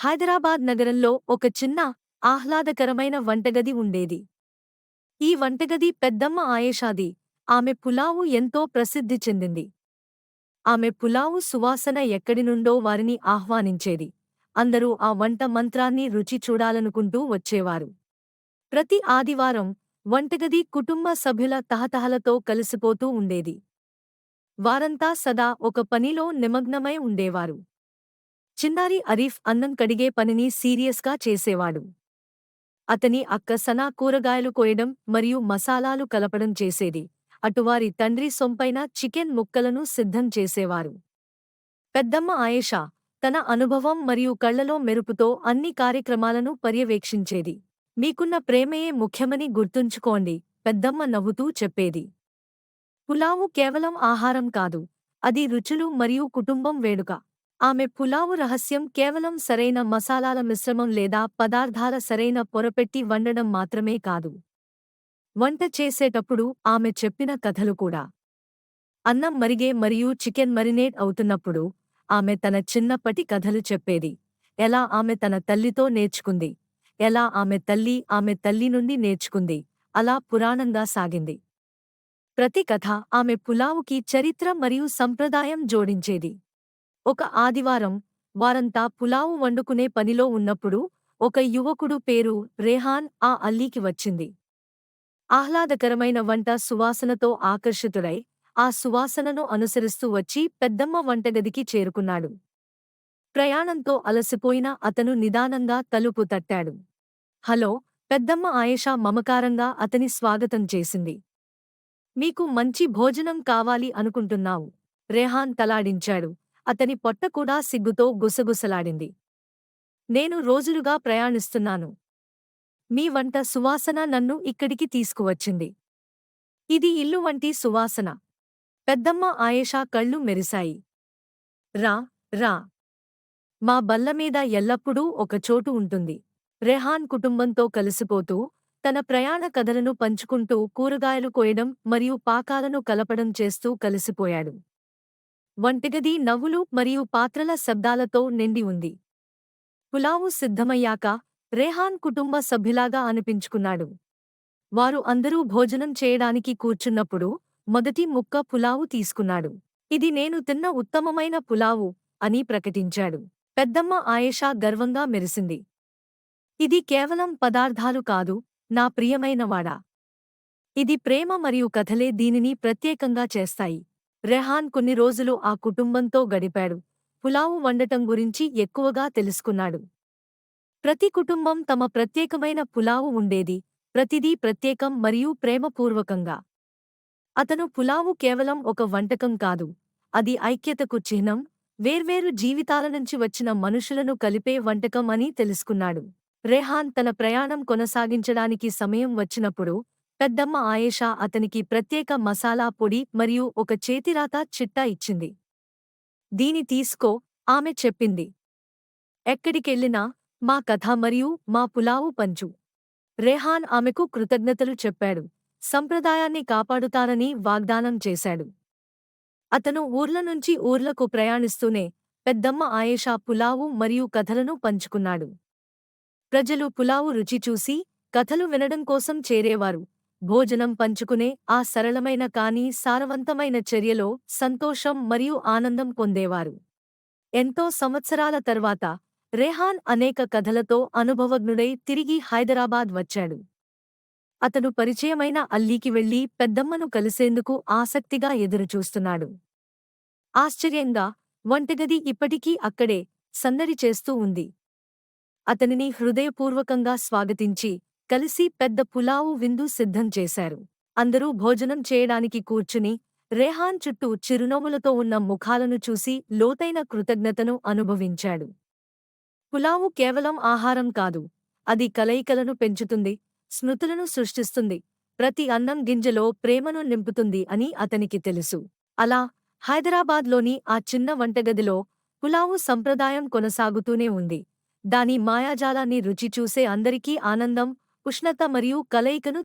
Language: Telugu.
హైదరాబాద్ నగరంలో ఒక చిన్న, ఆహ్లాదకరమైన వంటగది ఉండేది. ఈ వంటగది పెద్దమ్మ ఆయేషాది. ఆమె పులావు ఎంతో ప్రసిద్ధి చెందింది. ఆమె పులావు సువాసన ఎక్కడినుండో వారిని ఆహ్వానించేది. అందరూ ఆ వంట మంత్రాన్ని రుచి చూడాలనుకుంటూ వచ్చేవారు. ప్రతి ఆదివారం వంటగది కుటుంబ సభ్యుల తహతహలతో కలిసిపోతూ ఉండేది. వారంతా సదా ఒక పనిలో నిమగ్నమై ఉండేవారు. చిన్నారి అరీఫ్ అన్నం కడిగే పనిని సీరియస్గా చేసేవాడు. అతని అక్క సనా కూరగాయలు కోయడం మరియు మసాలాలు కలపడం చేసేది. అటువారి తండ్రి సొంపైన చికెన్ ముక్కలను సిద్ధం చేసేవారు. పెద్దమ్మ ఆయేషా తన అనుభవం మరియు కళ్లలో మెరుపుతో అన్ని కార్యక్రమాలను పర్యవేక్షించేది. మీకున్న ప్రేమయే ముఖ్యమని గుర్తుంచుకోండి, పెద్దమ్మ నవ్వుతూ చెప్పేది. పులావు కేవలం ఆహారం కాదు, అది రుచులు మరియు కుటుంబం వేడుక. ఆమె పులావు రహస్యం కేవలం సరైన మసాలాల మిశ్రమం లేదా పదార్థాల సరైన పొరపెట్టి వండడం మాత్రమే కాదు. వంట చేసేటప్పుడు ఆమె చెప్పిన కథలు కూడా. అన్నం మరిగే మరియు చికెన్ మరినేట్ అవుతున్నప్పుడు ఆమె తన చిన్నప్పటి కథలు చెప్పేది. ఎలా ఆమె తన తల్లితో నేర్చుకుంది, ఎలా ఆమె తల్లి నుండి నేర్చుకుంది, అలా పురాణంగా సాగింది. ప్రతి కథ ఆమె పులావుకి చరిత్ర మరియు సంప్రదాయం జోడించేది. ఒక ఆదివారం వారంతా పులావు వండుకునే పనిలో ఉన్నప్పుడు ఒక యువకుడు పేరు రేహాన్ ఆ అల్లీకి వచ్చింది. ఆహ్లాదకరమైన వంట సువాసనతో ఆకర్షితుడై ఆ సువాసనను అనుసరిస్తూ వచ్చి పెద్దమ్మ వంటగదికి చేరుకున్నాడు. ప్రయాణంతో అలసిపోయిన అతను నిదానంగా తలుపు తట్టాడు. హలో, పెద్దమ్మ ఆయేషా మమకారంగా అతని స్వాగతం చేసింది. మీకు మంచి భోజనం కావాలి అనుకుంటున్నావు. రేహాన్ తలాడించాడు. అతని పొట్ట కూడా సిగ్గుతో గుసగుసలాడింది. నేను రోజులుగా ప్రయాణిస్తున్నాను. మీ వంట సువాసన నన్ను ఇక్కడికి తీసుకువచ్చింది. ఇది ఇల్లు వంటి సువాసన. పెద్దమ్మ ఆయేషా కళ్ళు మెరిశాయి. రా, రా. మా బల్లమీద ఎల్లప్పుడూ ఒక చోటు ఉంటుంది. రెహాన్ కుటుంబంతో కలిసిపోతూ తన ప్రయాణ కథలను పంచుకుంటూ కూరగాయలు కోయడం మరియు పాకాలను కలపడం చేస్తూ కలిసిపోయాడు. వంటగది నవ్వులు మరియు పాత్రల శబ్దాలతో నిండి ఉంది. పులావు సిద్ధమయ్యాక రేహాన్ కుటుంబ సభ్యులాగా అనిపించుకున్నాడు. వారు అందరూ భోజనం చేయడానికి కూర్చున్నప్పుడు మొదటి ముక్క పులావు తీసుకున్నాడు. ఇది నేను తిన్న ఉత్తమమైన పులావు అని ప్రకటించాడు. పెద్దమ్మ ఆయేషా గర్వంగా మెరిసింది. ఇది కేవలం పదార్థాలు కాదు, నా ప్రియమైనవాడా. ఇది ప్రేమ మరియు కథలే దీనిని ప్రత్యేకంగా చేస్తాయి. రెహాన్ కొన్ని రోజులు ఆ కుటుంబంతో గడిపాడు. పులావు వండటం గురించి ఎక్కువగా తెలుసుకున్నాడు. ప్రతి కుటుంబం తమ ప్రత్యేకమైన పులావు ఉండేది, ప్రతిదీ ప్రత్యేకం మరియు ప్రేమపూర్వకంగా. అతను పులావు కేవలం ఒక వంటకం కాదు, అది ఐక్యతకు చిహ్నం, వేర్వేరు జీవితాల నుంచి వచ్చిన మనుషులను కలిపే వంటకం అని తెలుసుకున్నాడు. రెహాన్ తన ప్రయాణం కొనసాగించడానికి సమయం వచ్చినప్పుడు పెద్దమ్మ ఆయేషా అతనికి ప్రత్యేక మసాలా పొడి మరియు ఒక చేతిరాత చిట్టా ఇచ్చింది. దీని తీసుకో, ఆమె చెప్పింది. ఎక్కడికెళ్ళినా మా కథ మరియు మా పులావు పంచు. రెహాన్ ఆమెకు కృతజ్ఞతలు చెప్పాడు, సంప్రదాయాన్ని కాపాడుతానని వాగ్దానం చేశాడు. అతను ఊర్ల నుంచి ఊర్లకు ప్రయాణిస్తూనే పెద్దమ్మ ఆయేషా పులావు మరియు కథలను పంచుకున్నాడు. ప్రజలు పులావు రుచి చూసి కథలు వినడం కోసం చేరేవారు. భోజనం పంచుకునే ఆ సరళమైన కానీ సారవంతమైన చర్యలో సంతోషం మరియు ఆనందం పొందేవారు. ఎంతో సంవత్సరాల తర్వాత రెహాన్ అనేక కథలతో అనుభవజ్ఞుడై తిరిగి హైదరాబాద్ వచ్చాడు. అతను పరిచయమైన అల్లీకి వెళ్లి పెద్దమ్మను కలిసేందుకు ఆసక్తిగా ఎదురుచూస్తున్నాడు. ఆశ్చర్యంగా, వంటగది ఇప్పటికీ అక్కడే సందడి చేస్తూ ఉంది. అతనిని హృదయపూర్వకంగా స్వాగతించి కలిసి పెద్ద పులావు విందు సిద్ధం చేశారు. అందరూ భోజనం చేయడానికి కూర్చుని రెహాన్ చుట్టూ చిరునవ్వులతో ఉన్న ముఖాలను చూసి లోతైన కృతజ్ఞతను అనుభవించాడు. పులావు కేవలం ఆహారం కాదు, అది కలయికలను పెంచుతుంది, స్మృతులను సృష్టిస్తుంది, ప్రతి అన్నం గింజలో ప్రేమను నింపుతుంది అని అతనికి తెలుసు. అలా హైదరాబాద్లోని ఆ చిన్న వంటగదిలో పులావు సంప్రదాయం కొనసాగుతూనే ఉంది. దాని మాయాజాలాన్ని రుచి చూసే అందరికీ ఆనందం, ఉష్ణత మరియు కలయికను